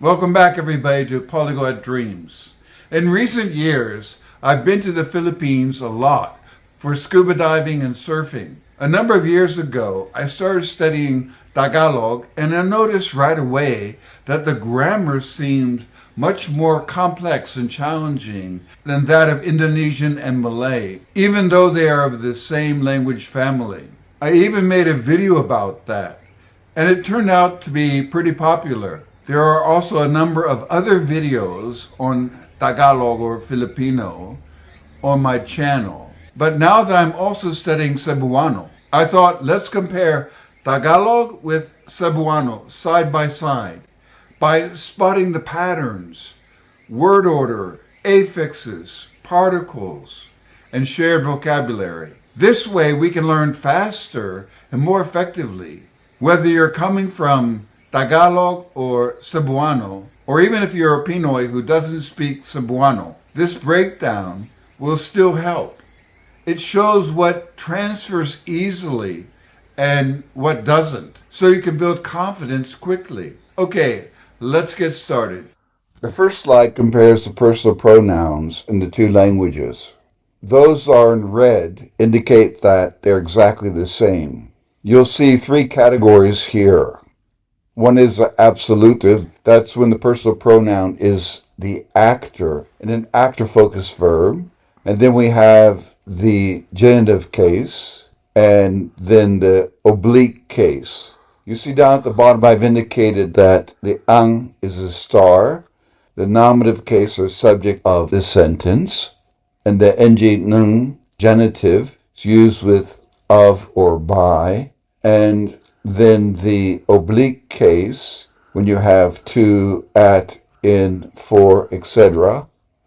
Welcome back, everybody, to Polyglot Dreams. In recent years, I've been to the Philippines a lot for scuba diving and surfing. A number of years ago, I started studying Tagalog, and I noticed right away that the grammar seemed much more complex and challenging than that of Indonesian and Malay, even though they are of the same language family. I even made a video about that, and it turned out to be pretty popular. There are also a number of other videos on Tagalog or Filipino on my channel. But now that I'm also studying Cebuano, I thought let's compare Tagalog with Cebuano side by spotting the patterns, word order, affixes, particles, and shared vocabulary. This way we can learn faster and more effectively, whether you're coming from Tagalog or Cebuano, or even if you're a Pinoy who doesn't speak Cebuano, this breakdown will still help. It shows what transfers easily and what doesn't, so you can build confidence quickly. Okay, let's get started. The first slide compares the personal pronouns in the two languages. Those are in red indicate that they're exactly the same. You'll see three categories here. One is absolutive. That's when the personal pronoun is the actor in an actor-focused verb. And then we have the genitive case and then the oblique case. You see down at the bottom I've indicated that the ang is a star, the nominative case or subject of the sentence, and the ng, genitive, is used with of or by, and then the oblique case, when you have to, at, in, for, etc.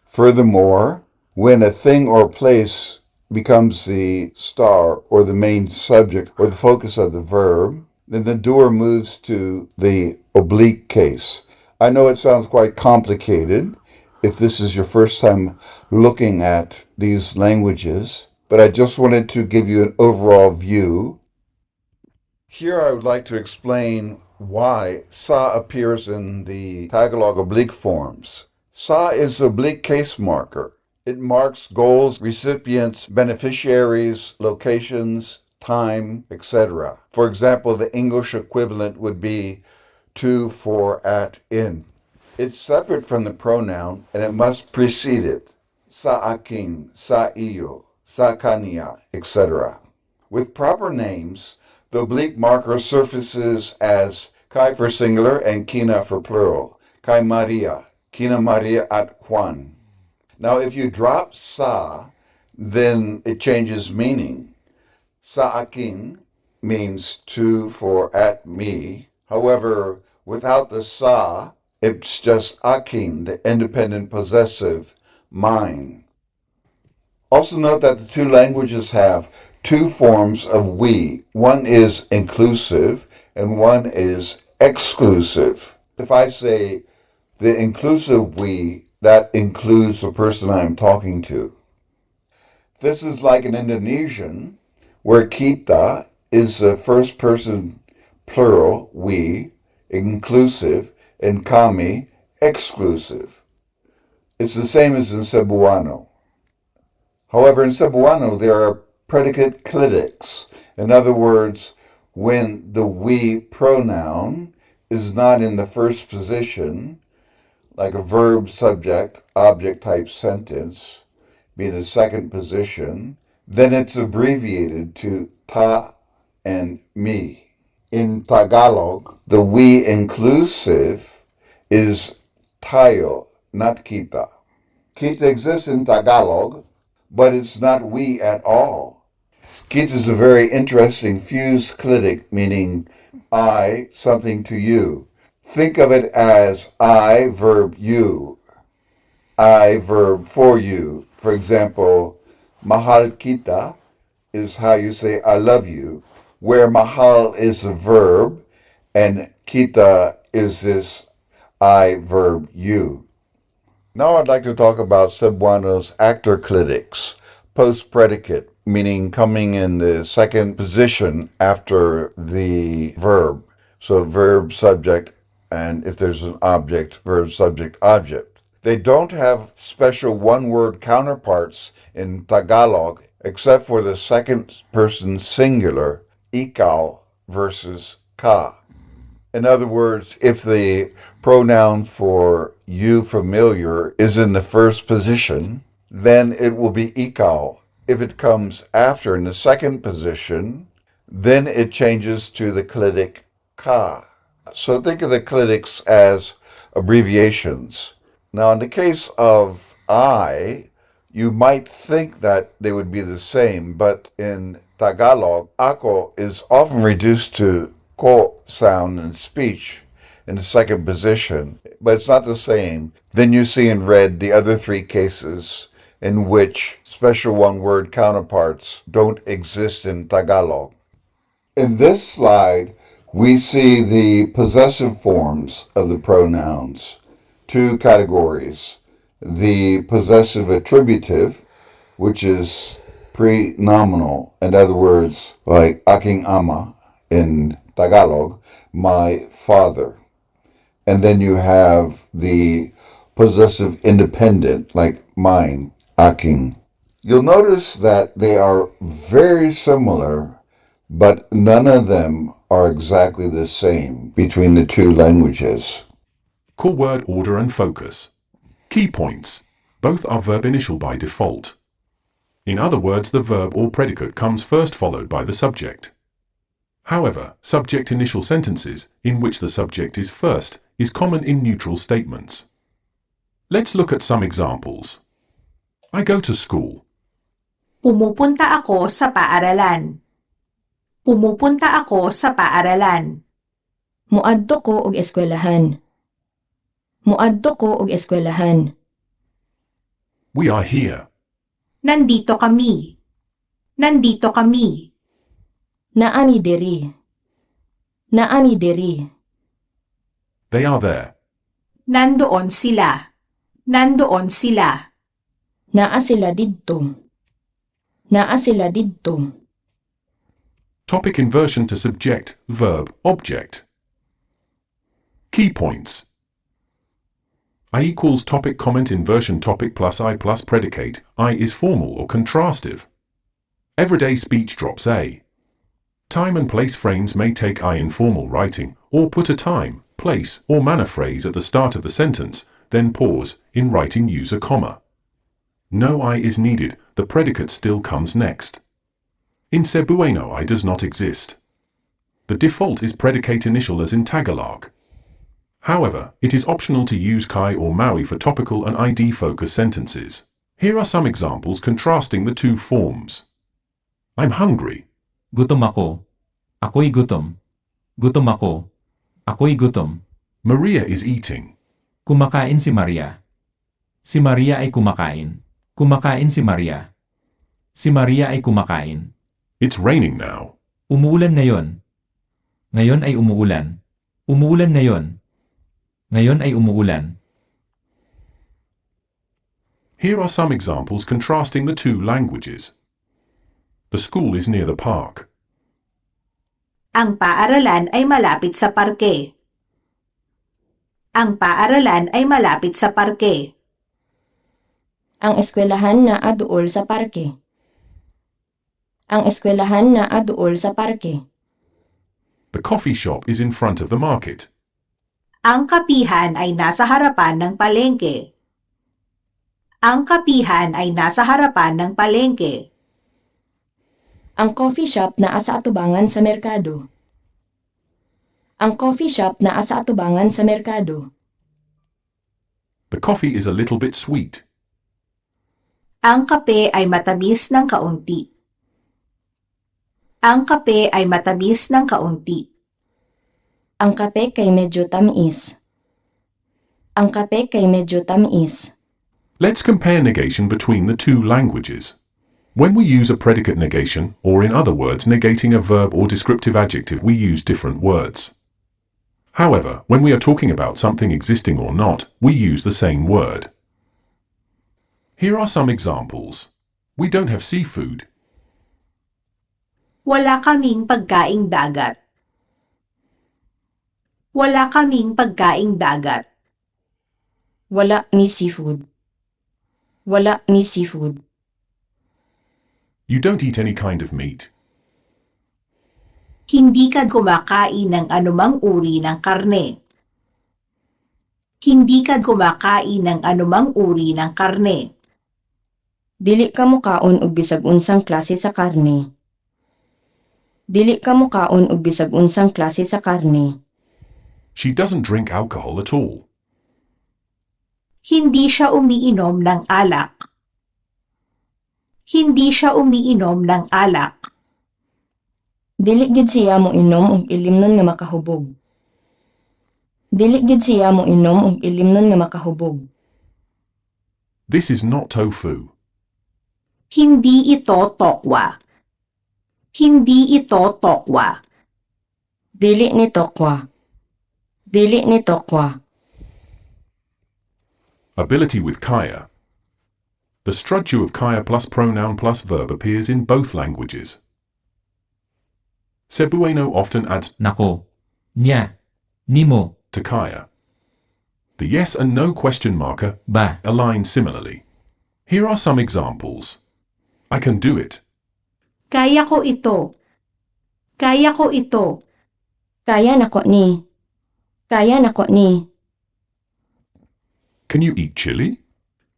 Furthermore, when a thing or place becomes the star or the main subject or the focus of the verb, then the doer moves to the oblique case. I know it sounds quite complicated if this is your first time looking at these languages, but I just wanted to give you an overall view. Here I would like to explain why sa appears in the Tagalog oblique forms. Sa is the oblique case marker. It marks goals, recipients, beneficiaries, locations, time, etc. For example, the English equivalent would be to, for, at, in. It's separate from the pronoun and it must precede it. Sa akin, sa iyo, sa kanya, etc. With proper names, the oblique marker surfaces as kai for singular and kina for plural. Kai Maria, kina Maria at Juan. Now if you drop sa, then it changes meaning. Sa akin means to, for, at me. However, without the sa, it's just akin, the independent possessive, mine. Also note that the two languages have two forms of we. One is inclusive and one is exclusive. If I say the inclusive we, that includes the person I'm talking to. This is like in Indonesian, where kita is the first person plural, we, inclusive, and kami, exclusive. It's the same as in Cebuano. However, in Cebuano, there are predicate clitics. In other words, when the we pronoun is not in the first position, like a verb, subject, object type sentence, be in the second position, then it's abbreviated to ta and mi. In Tagalog, the we inclusive is tayo, not kita. Kita exists in Tagalog, but it's not we at all. Kita is a very interesting fused clitic, meaning I, something to you. Think of it as I, verb you, I, verb for you. For example, mahal kita is how you say I love you, where mahal is a verb and kita is this I, verb you. Now I'd like to talk about Cebuano's actor clitics, post-predicate, meaning coming in the second position after the verb. So verb, subject, and if there's an object, verb, subject, object. They don't have special one-word counterparts in Tagalog except for the second person singular, ikaw versus ka. In other words, if the pronoun for you familiar is in the first position, then it will be ikaw. If it comes after in the second position, then it changes to the clitic ka. So think of the clitics as abbreviations. Now, in the case of I, you might think that they would be the same, but in Tagalog, ako is often reduced to ko sound in speech in the second position, but it's not the same. Then you see in red the other three cases in which special one-word counterparts don't exist in Tagalog. In this slide, we see the possessive forms of the pronouns. Two categories. The possessive attributive, which is pre-nominal, in other words, like aking ama in Tagalog, my father. And then you have the possessive independent, like mine, aking. You'll notice that they are very similar, but none of them are exactly the same between the two languages. Core word order and focus. Key points. Both are verb initial by default. In other words, the verb or predicate comes first followed by the subject. However, subject initial sentences, in which the subject is first, is common in neutral statements. Let's look at some examples. I go to school. Pumupunta ako sa paaralan. Pumupunta ako sa paaralan. Muadto ko og eskwelahan. Muadto ko og eskwelahan. We are here. Nandito kami. Nandito kami. Naani diri. Naani diri. They are there. Nandoon sila. Nandoon sila. Naa sila didto. Naa sila didto. Topic inversion to subject, verb, object. Key points. I equals topic comment inversion topic plus I plus predicate. I is formal or contrastive. Everyday speech drops A. Time and place frames may take I in formal writing, or put a time, place, or manner phrase at the start of the sentence, then pause, in writing use a comma. No I is needed, the predicate still comes next. In Cebuano I does not exist. The default is predicate initial as in Tagalog. However, it is optional to use kai or maui for topical and ID-focused sentences. Here are some examples contrasting the two forms. I'm hungry. Gutom ako. Ako'y gutom. Gutom ako. Ako'y gutom. Maria is eating. Kumakain si Maria. Si Maria ay kumakain. Kumakain si Maria. Si Maria ay kumakain. It's raining now. Umuulan ngayon. Ngayon ay umuulan. Umuulan ngayon. Ngayon ay umuulan. Here are some examples contrasting the two languages. The school is near the park. Ang paaralan ay malapit sa parke. Ang paaralan ay malapit sa parke. Ang eskwelahan naa duol sa parke. Ang eskwelahan naa duol sa parke. The coffee shop is in front of the market. Ang kapihan ay nasa harapan ng palengke. Ang kapihan ay nasa harapan ng palengke. Ang coffee shop naa sa atubangan sa merkado. Ang coffee shop naa sa atubangan sa merkado. The coffee is a little bit sweet. Ang kape ay matamis ng kaunti. Ang kape ay matamis ng kaunti. Ang kape kay medyo tamis. Ang kape kay medyo tamis. Let's compare negation between the two languages. When we use a predicate negation, or in other words negating a verb or descriptive adjective, we use different words. However, when we are talking about something existing or not, we use the same word. Here are some examples. We don't have seafood. Wala kaming pagkaing dagat. Wala kaming pagkaing dagat. Wala mi seafood. Wala mi seafood. You don't eat any kind of meat. Hindi ka kumakain ng anumang uri ng karne. Hindi ka kumakain ng anumang uri ng karne. Dili ka mukaon og bisag unsang klase sa karne. Dili ka mukaon og bisag unsang klase sa karne. She doesn't drink alcohol at all. Hindi siya umiinom ng alak. Hindi siya umiinom ng alak. Dili gid siya mo inom og ilimnon nga makahubog. Dili gid siya mo inom og ilimnon nga makahubog. This is not tofu. Hindi ito tokwa. Hindi ito tokwa. Dili ni tokwa. Dili ni tokwa. Ability with kaya. The structure of kaya plus pronoun plus verb appears in both languages. Cebuano often adds Nako. Nya. Nimo. to kaya. The yes and no question marker Ba. align similarly. Here are some examples. I can do it. Kaya ko ito. Kaya ko ito. Kaya nako ni. Kaya nako ni. Can you eat chili?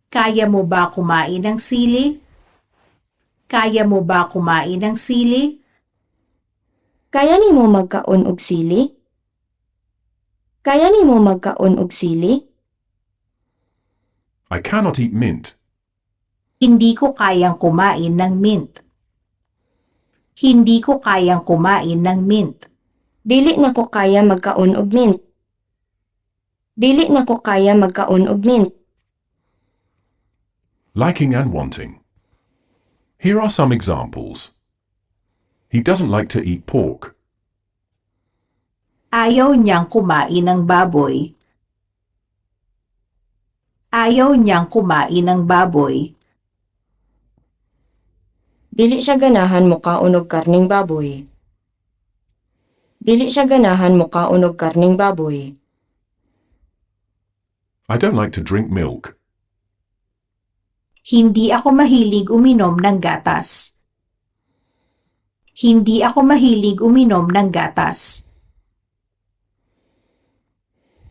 Kaya mo ba kumain ng sili? Kaya mo ba kumain ng sili? Kaya nimo magkaon og sili? Kaya nimo magkaon og sili? I cannot eat mint. Hindi ko kayang kumain ng mint. Hindi ko kayang kumain ng mint. Dili na ko kaya magkaon og mint. Dili na ko kaya magkaon og mint. Liking and wanting. Here are some examples. He doesn't like to eat pork. Ayaw niyang kumain ng baboy. Ayaw niyang kumain ng baboy. Dili siya ganahan mokaon og karning baboy. Dili siya ganahan mokaon og karning baboy. I don't like to drink milk. Hindi ako mahilig uminom ng gatas. Hindi ako mahilig uminom ng gatas.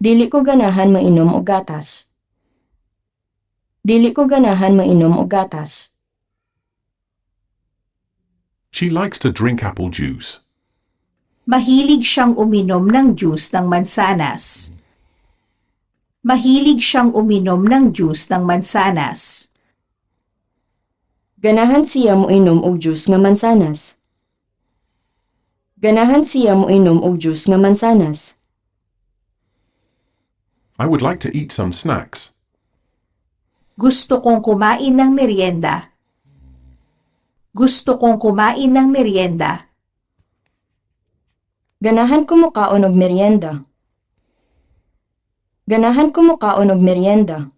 Dili ko ganahan mainom og gatas. Dili ko ganahan mainom og gatas. She likes to drink apple juice. Mahilig siyang uminom ng juice ng mansanas. Mahilig siyang uminom ng juice ng mansanas. Ganahan siya mo inom og juice nga mansanas. Ganahan siya mo inom og juice nga mansanas. I would like to eat some snacks. Gusto kong kumain ng merienda. Gusto kong kumain ng merienda. Ganahan ko mokaon og merienda. Ganahan ko mokaon og merienda.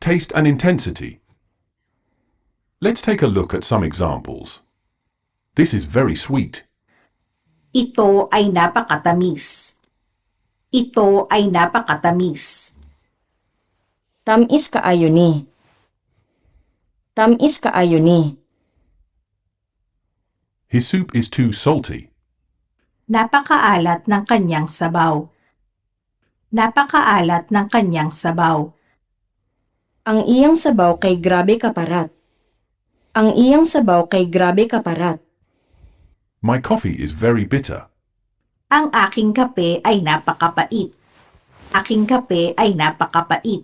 Taste and intensity. Let's take a look at some examples. This is very sweet. Ito ay napakatamis. Ito ay napakatamis. Tamis kaayo ni. Tamis kaayo ni. His soup is too salty. Napakaalat ng kanyang sabaw. Napakaalat ng kanyang sabaw. Ang iyang sabaw kay grabe ka parat. Ang iyang sabaw kay grabe ka parat. My coffee is very bitter. Ang aking kape ay napakapait. Aking kape ay napakapait.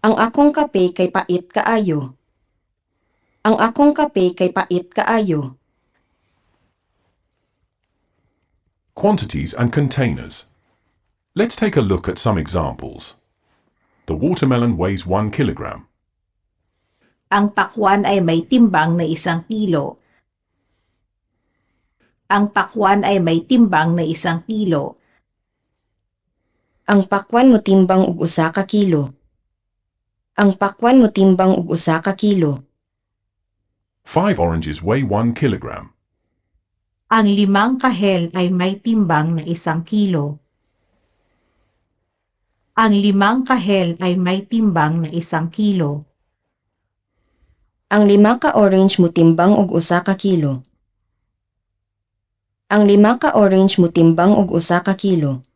Ang akong kape kay pait kaayo. Ang akong kape kay pait kaayo. Quantities and containers. Let's take a look at some examples. The watermelon weighs 1 kilogram. Ang pakwan ay may timbang na 1 kilo. Ang pakwan ay may timbang na 1 kilo. Ang pakwan mo timbang og 1 ka kilo. Ang pakwan mo timbang og 1 ka kilo. 5 oranges weigh 1 kilogram. Ang 5 kahel ay may timbang na 1 kilo. Ang 5 kahel ay may timbang na 1 kilo. Ang 5 ka orange mo timbang og 1 ka kilo. Ang 5 ka orange mo timbang og 1 ka kilo.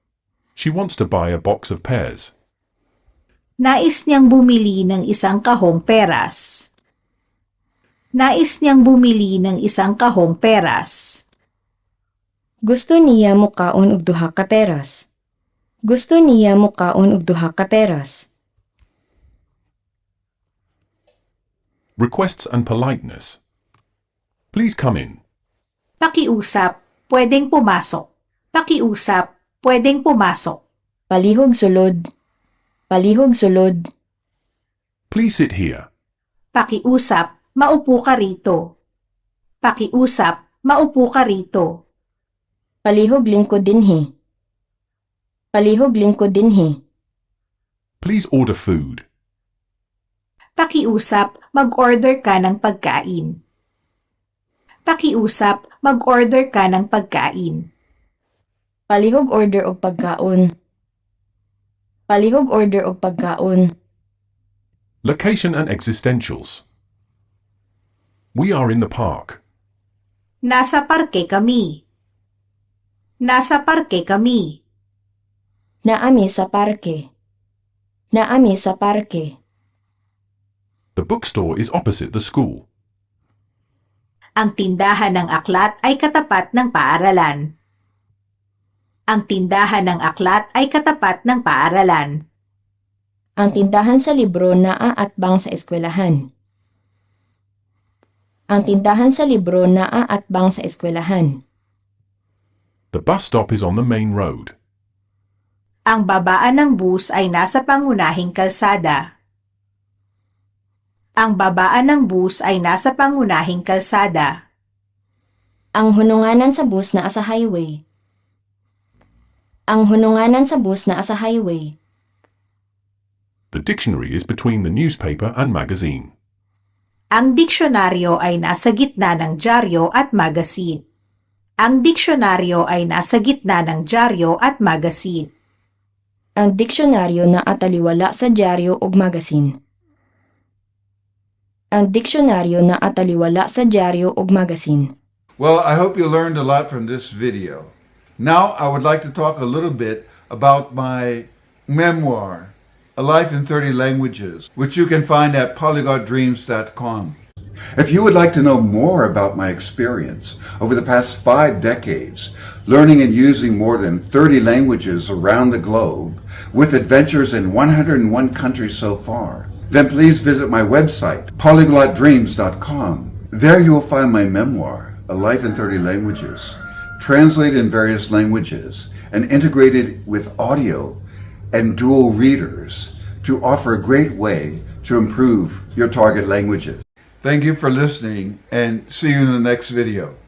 She wants to buy a box of pears. Nais niyang bumili ng 1 kahong peras. Nais niyang bumili ng 1 kahong peras. Gusto niya mo kaon og 2 ka peras. Gusto niya mo kaon og 2 ka peras. Requests and politeness. Please come in. Pakiusap, pwedeng pumasok. Pakiusap, pwedeng pumasok. Palihog sulod. Palihog sulod. Please sit here. Pakiusap, maupo ka rito. Pakiusap, maupo ka rito. Palihog lingkod dinhi. Palihog lingkod dinhi. Please order food. Pakiusap, mag-order ka ng pagkain. Pakiusap, mag-order ka ng pagkain. Palihog order og pagkaon. Palihog order og pagkaon. Location and existentials. We are in the park. Nasa parke kami. Nasa parke kami. Naami sa parke. Naami sa parke. The bookstore is opposite the school. Ang tindahan ng aklat ay katapat ng paaralan. Ang tindahan ng aklat ay katapat ng paaralan. Ang tindahan sa libro naa atbang sa eskwelahan. Ang tindahan sa libro naa atbang sa eskwelahan. The bus stop is on the main road. Ang babaan ng bus ay nasa pangunahing kalsada. Ang babaan ng bus ay nasa pangunahing kalsada. Ang hununganan sa bus naa sa highway. Ang hununganan sa bus naa sa highway. The dictionary is between the newspaper and magazine. Ang diksyonaryo ay nasa gitna ng dyaryo at magasin. Ang diksyonaryo ay nasa gitna ng dyaryo at magasin. Ang diksyonaryo naa taliwala sa dyaryo ug magasin. Ang diksyonaryo naa taliwala sa dyaryo ug magasin. Well, I hope you learned a lot from this video. Now, I would like to talk a little bit about my memoir, A Life in 30 Languages, which you can find at polyglotdreams.com. If you would like to know more about my experience over the past 5 decades, learning and using more than 30 languages around the globe, with adventures in 101 countries so far, then please visit my website, polyglotdreams.com. There you will find my memoir, A Life in 30 Languages, translated in various languages and integrated with audio and dual readers to offer a great way to improve your target languages. Thank you for listening and see you in the next video.